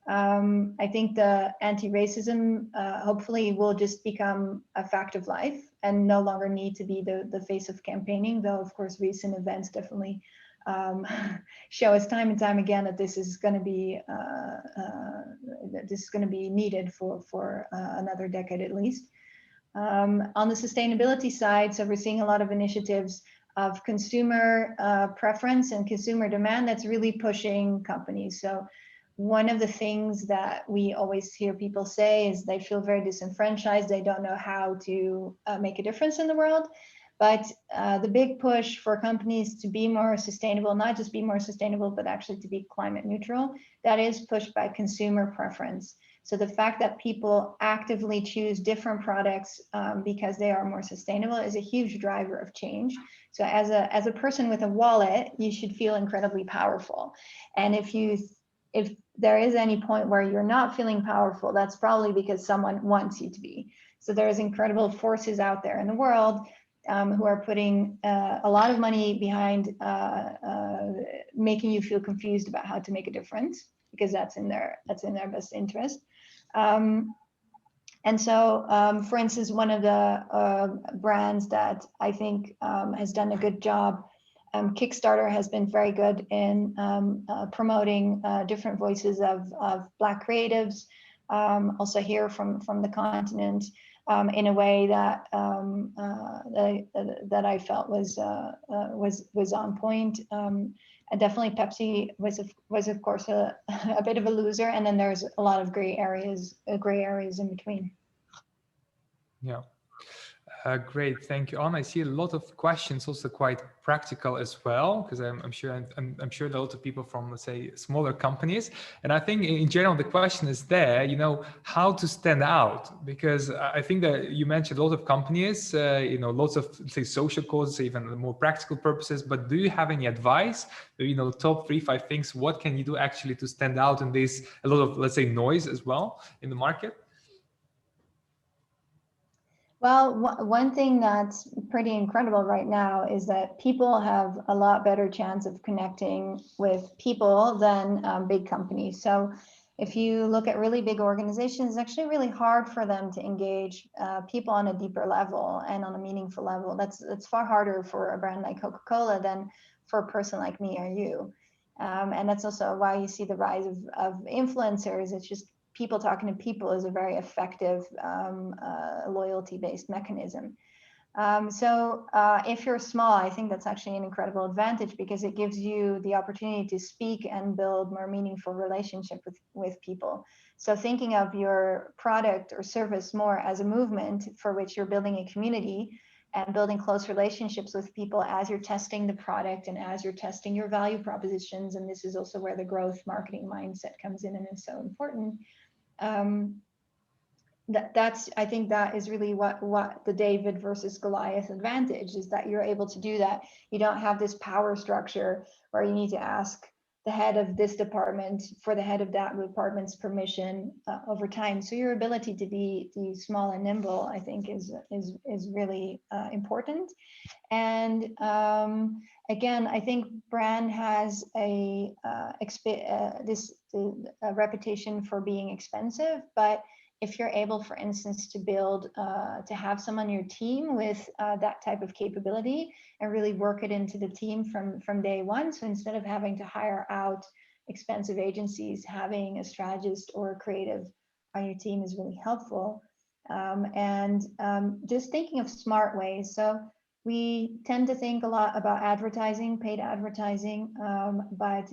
I think the anti-racism hopefully will just become a fact of life and no longer need to be the face of campaigning, though of course recent events definitely show us time and time again that this is going to be needed for another decade at least. On the sustainability side, so we're seeing a lot of initiatives of consumer preference and consumer demand that's really pushing companies. So one of the things that we always hear people say is they feel very disenfranchised. They don't know how to make a difference in the world. But the big push for companies to be more sustainable, not just be more sustainable, but actually to be climate neutral, that is pushed by consumer preference. So the fact that people actively choose different products because they are more sustainable is a huge driver of change. So as a person with a wallet, you should feel incredibly powerful. And if there is any point where you're not feeling powerful, that's probably because someone wants you to be. So there's incredible forces out there in the world who are putting a lot of money behind making you feel confused about how to make a difference, because that's in their best interest. And so, for instance, one of the brands that I think has done a good job, Kickstarter has been very good in promoting different voices of Black creatives, also here from the continent, in a way that that I felt was on point. And definitely Pepsi was of course a bit of a loser, and then there's a lot of gray areas in between. Yeah. Great, thank you, Anna. I see a lot of questions, also quite practical as well, because I'm sure there are a lot of people from, let's say, smaller companies. And I think in general the question is there, how to stand out, because I think that you mentioned a lot of companies, lots of, say, social causes, even more practical purposes. But do you have any advice? Top 3-5 things. What can you do actually to stand out in this a lot of, let's say, noise as well in the market? Well, one thing that's pretty incredible right now is that people have a lot better chance of connecting with people than big companies. So if you look at really big organizations, it's actually really hard for them to engage people on a deeper level and on a meaningful level. That's far harder for a brand like Coca-Cola than for a person like me or you. And that's also why you see the rise of influencers. It's just people talking to people is a very effective loyalty-based mechanism. So if you're small, I think that's actually an incredible advantage, because it gives you the opportunity to speak and build more meaningful relationship with people. So thinking of your product or service more as a movement for which you're building a community and building close relationships with people as you're testing the product and as you're testing your value propositions. And this is also where the growth marketing mindset comes in and is so important. I think that is really what the David versus Goliath advantage is, that you're able to do that. You don't have this power structure where you need to ask the head of this department for the head of that department's permission over time. So your ability to be small and nimble, I think, is really important. And again, I think brand has a reputation for being expensive, but if you're able, for instance, to build, to have someone on your team with that type of capability and really work it into the team from day one. So instead of having to hire out expensive agencies, having a strategist or a creative on your team is really helpful. And just thinking of smart ways. So we tend to think a lot about advertising, paid advertising, but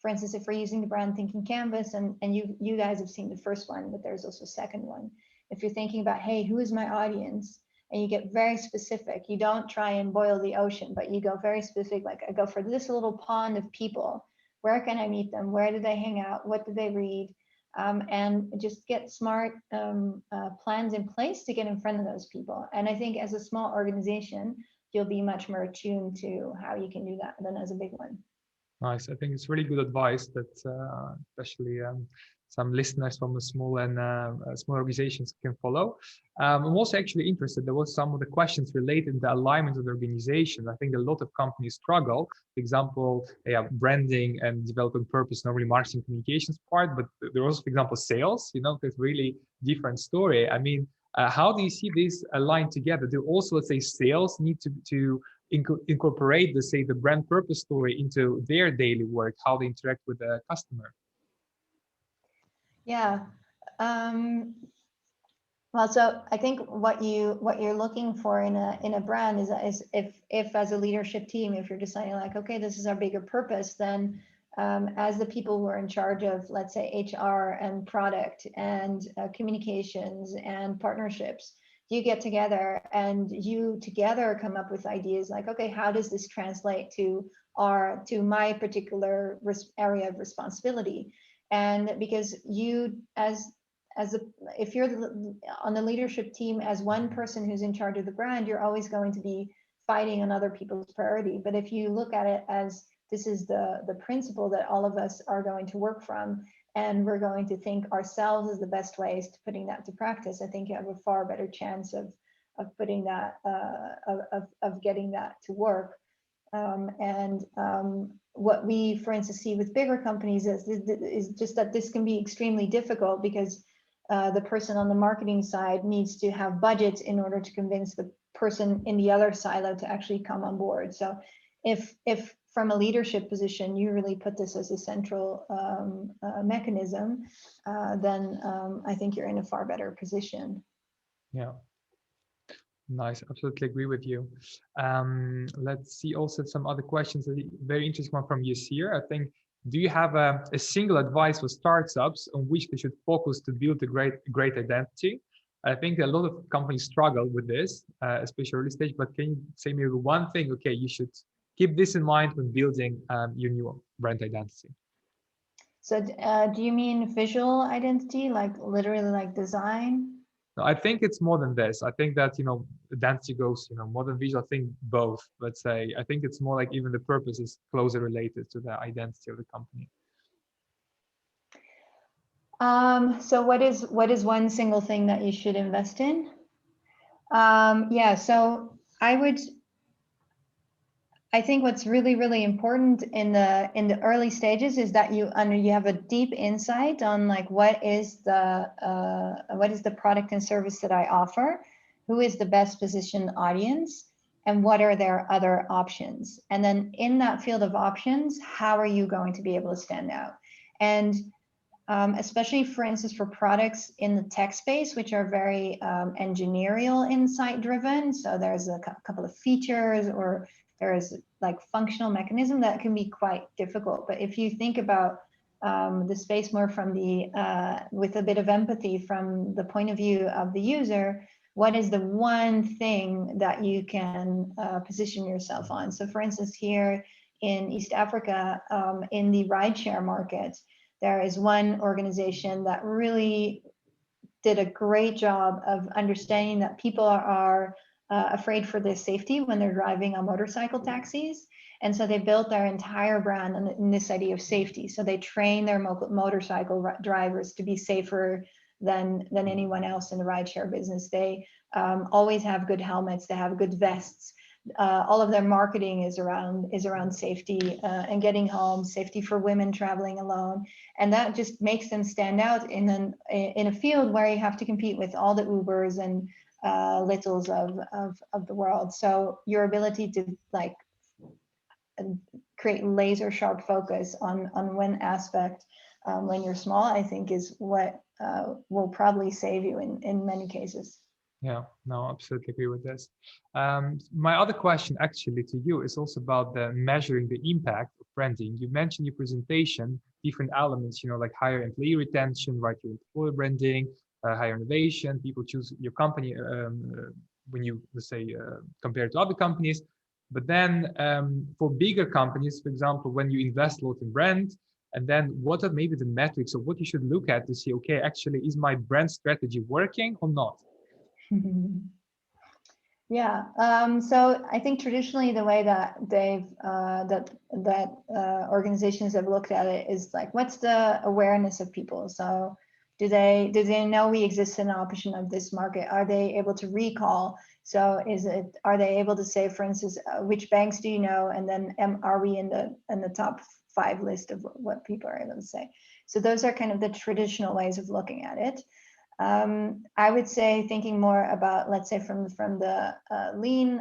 for instance, if we're using the brand thinking canvas, and you guys have seen the first one, but there's also a second one. If you're thinking about, hey, who is my audience? And you get very specific. You don't try and boil the ocean, but you go very specific. Like, I go for this little pond of people. Where can I meet them? Where do they hang out? What do they read? And just get smart plans in place to get in front of those people. And I think as a small organization, you'll be much more attuned to how you can do that than as a big one. Nice. I think it's really good advice that especially some listeners from the small and small organizations can follow. I'm also actually interested. There was some of the questions related to the alignment of the organization. I think a lot of companies struggle. For example, branding and developing purpose, not really marketing communications part, but there also, for example, sales. It's really different story. I mean, how do you see this aligned together? Do also, let's say, sales need to incorporate the brand purpose story into their daily work, how they interact with the customer? Yeah. Well, so I think what you're looking for in a brand is if as a leadership team, if you're deciding like, okay, this is our bigger purpose, then as the people who are in charge of, let's say, HR and product and communications and partnerships, you get together and you together come up with ideas like, okay, how does this translate to my particular area of responsibility? And because you, as a, if you're on the leadership team as one person who's in charge of the brand, you're always going to be fighting on other people's priority. But if you look at it as this is the principle that all of us are going to work from, and we're going to think ourselves as the best ways to putting that to practice, I think you have a far better chance of putting that of getting that to work. What we, for instance, see with bigger companies is just that this can be extremely difficult because the person on the marketing side needs to have budgets in order to convince the person in the other silo to actually come on board. So if from a leadership position, you really put this as a central mechanism, then I think you're in a far better position. Yeah. Nice, absolutely agree with you. Let's see also some other questions. A very interesting one from Yasir. I think, do you have a single advice for startups on which they should focus to build a great identity? I think a lot of companies struggle with this, especially early stage, but can you say maybe one thing, okay, you should keep this in mind when building your new brand identity? So do you mean visual identity, like literally like design? No, I think it's more than this. I think that, identity goes, more than visual. I think both, let's say. I think it's more like even the purpose is closer related to the identity of the company. So what is one single thing that you should invest in? Yeah, so I think what's really, really important in the early stages is that you have a deep insight on like what is the product and service that I offer, who is the best positioned audience, and what are their other options. And then in that field of options, how are you going to be able to stand out? And especially, for instance, for products in the tech space, which are very engineering insight driven. So there's a couple of features or there is like functional mechanism that can be quite difficult. But if you think about the space more from with a bit of empathy from the point of view of the user, what is the one thing that you can position yourself on? So for instance, here in East Africa, in the rideshare market, there is one organization that really did a great job of understanding that people are afraid for their safety when they're driving on motorcycle taxis. And so they built their entire brand on this idea of safety. So they train their motorcycle drivers to be safer than anyone else in the rideshare business. They always have good helmets, they have good vests. All of their marketing is around safety and getting home, safety for women traveling alone, and that just makes them stand out in a field where you have to compete with all the Ubers and Littles of the world. So your ability to like create laser sharp focus on one aspect when you're small, I think is what will probably save you in many cases. Yeah, no, absolutely agree with this. My other question actually to you is also about the measuring the impact of branding. You mentioned your presentation, different elements, like higher employee retention, right, your employer branding, higher innovation, people choose your company when you, let's say, compare to other companies. But then for bigger companies, for example, when you invest a lot in brand, and then what are maybe the metrics of what you should look at to see, okay, actually, is my brand strategy working or not? Yeah, so I think traditionally the way that organizations have looked at it is like, what's the awareness of people? So do they know we exist in an option of this market? Are they able to recall? So are they able to say, for instance, which banks do you know? And then are we in the top 5 list of what people are able to say? So those are kind of the traditional ways of looking at it. I would say thinking more about, let's say from the lean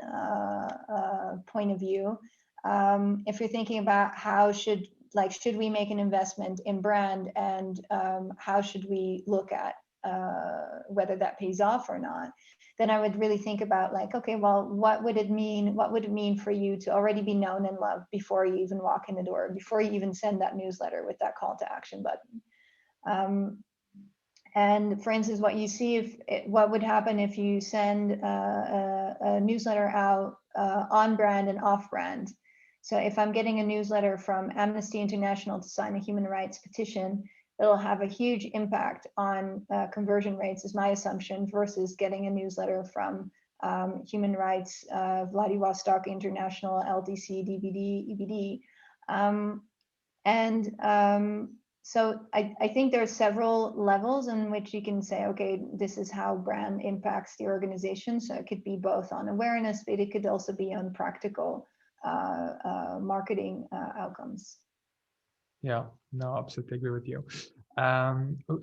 point of view, if you're thinking about how should we make an investment in brand, and how should we look at whether that pays off or not, then I would really think about like, okay, well, what would it mean for you to already be known and loved before you even walk in the door, before you even send that newsletter with that call to action button. And for instance, what you see what would happen if you send a newsletter out on brand and off brand. So if I'm getting a newsletter from Amnesty International to sign a human rights petition, it'll have a huge impact on conversion rates, is my assumption, versus getting a newsletter from Human Rights, Vladivostok International, LTC, DBD, EBD. So I think there are several levels in which you can say, okay, this is how brand impacts the organization. So it could be both on awareness, but it could also be on practical marketing outcomes. Yeah, no, absolutely agree with you.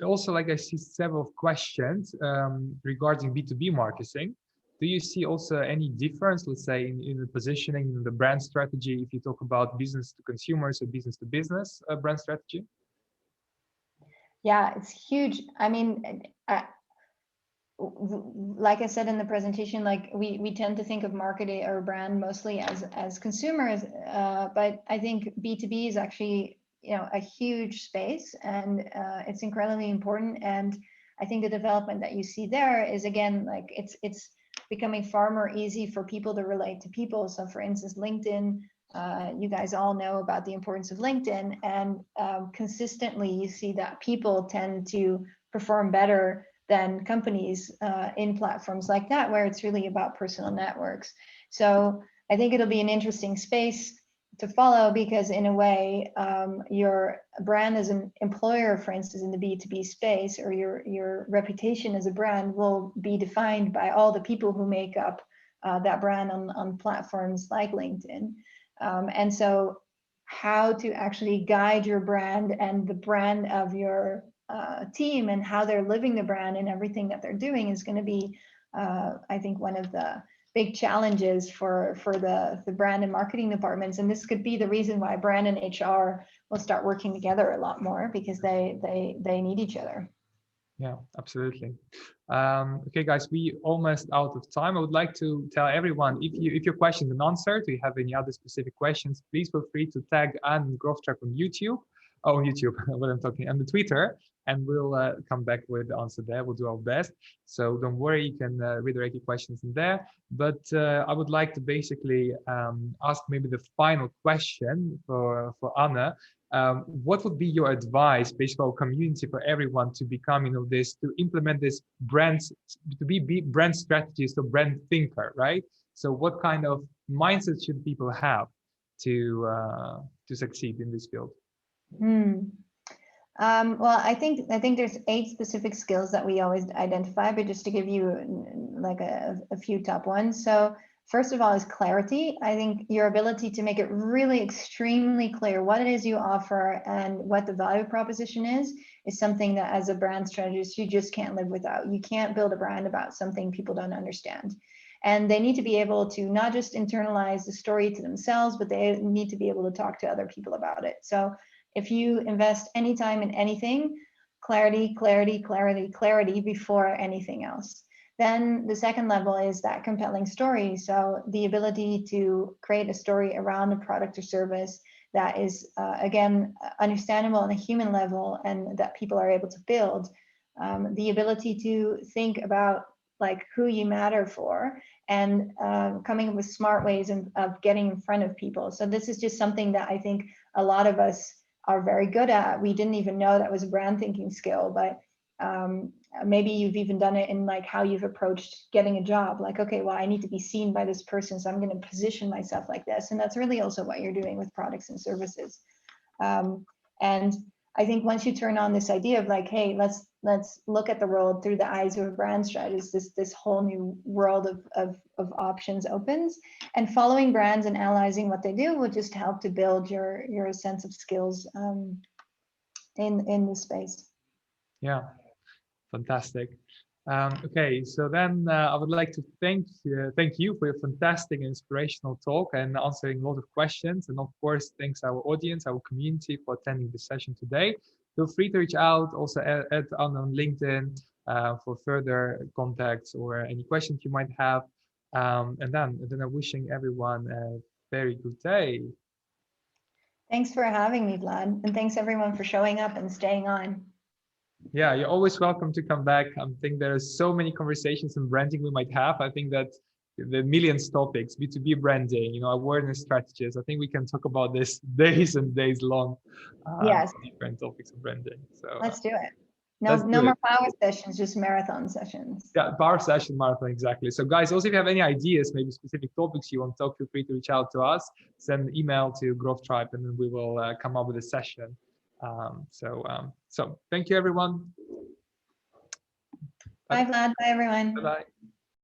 Also, like I see several questions regarding B2B marketing. Do you see also any difference, let's say, in the positioning, in the brand strategy, if you talk about business to consumers or business to business brand strategy? Yeah, it's huge. I mean, like I said in the presentation, like we tend to think of marketing or brand mostly as consumers, but I think B2B is actually, you know, a huge space, and it's incredibly important. And I think the development that you see there is, again, like it's becoming far more easy for people to relate to people. So for instance, LinkedIn, you guys all know about the importance of LinkedIn, and consistently you see that people tend to perform better than companies in platforms like that, where it's really about personal networks. So I think it'll be an interesting space to follow, because in a way, your brand as an employer, for instance, in the B2B space, or your reputation as a brand will be defined by all the people who make up that brand on platforms like LinkedIn. And so how to actually guide your brand and the brand of your team and how they're living the brand and everything that they're doing is going to be, I think, one of the big challenges for the brand and marketing departments. And this could be the reason why brand and HR will start working together a lot more, because they need each other. Yeah, absolutely. Okay, guys, we almost out of time. I would like to tell everyone, if your question is unanswered, or you have any other specific questions, please feel free to tag Anne Growth Track on YouTube. Oh, on YouTube, what I'm talking, and the Twitter, and we'll come back with the answer there. We'll do our best. So don't worry, you can redirect your questions in there. But I would like to basically ask maybe the final question for Anna. What would be your advice, basically, for our community, for everyone to become, you know, this, to implement this brands, to be brand strategist or brand thinker, right? So what kind of mindset should people have to succeed in this field? Well, I think there's 8 specific skills that we always identify, but just to give you like a few top ones. So first of all is clarity. I think your ability to make it really extremely clear what it is you offer and what the value proposition is something that as a brand strategist, you just can't live without. You can't build a brand about something people don't understand. And they need to be able to not just internalize the story to themselves, but they need to be able to talk to other people about it. So if you invest any time in anything, clarity, clarity, clarity, clarity before anything else. Then the second level is that compelling story. So the ability to create a story around a product or service that is, again, understandable on a human level and that people are able to build. The ability to think about like who you matter for, and coming up with smart ways of getting in front of people. So this is just something that I think a lot of us are very good at. We didn't even know that was a brand thinking skill, but maybe you've even done it in like how you've approached getting a job. Like, okay, well, I need to be seen by this person, so I'm going to position myself like this. And that's really also what you're doing with products and services. And I think once you turn on this idea of like, hey, let's look at the world through the eyes of a brand strategist, this whole new world of options opens. And following brands and analyzing what they do will just help to build your sense of skills in this space. Yeah, fantastic. Okay, so then I would like to thank you for your fantastic and inspirational talk and answering a lot of questions. And of course, thanks our audience, our community for attending this session today. Feel free to reach out, also add on LinkedIn for further contacts or any questions you might have. And then I'm wishing everyone a very good day. Thanks for having me, Vlad. And thanks everyone for showing up and staying on. Yeah, you're always welcome to come back. I think there are so many conversations and branding we might have. I think that the millions topics, B2B branding, awareness strategies. I think we can talk about this days and days long. Yes. Different topics of branding. So let's do it. let's No do more it. power sessions, just marathon sessions. Yeah, power session marathon, exactly. So guys, also if you have any ideas, maybe specific topics you want to talk, feel free to reach out to us. Send an email to Growth Tribe, and then we will come up with a session. So thank you, everyone. Bye, Vlad. Bye, everyone. Bye-bye.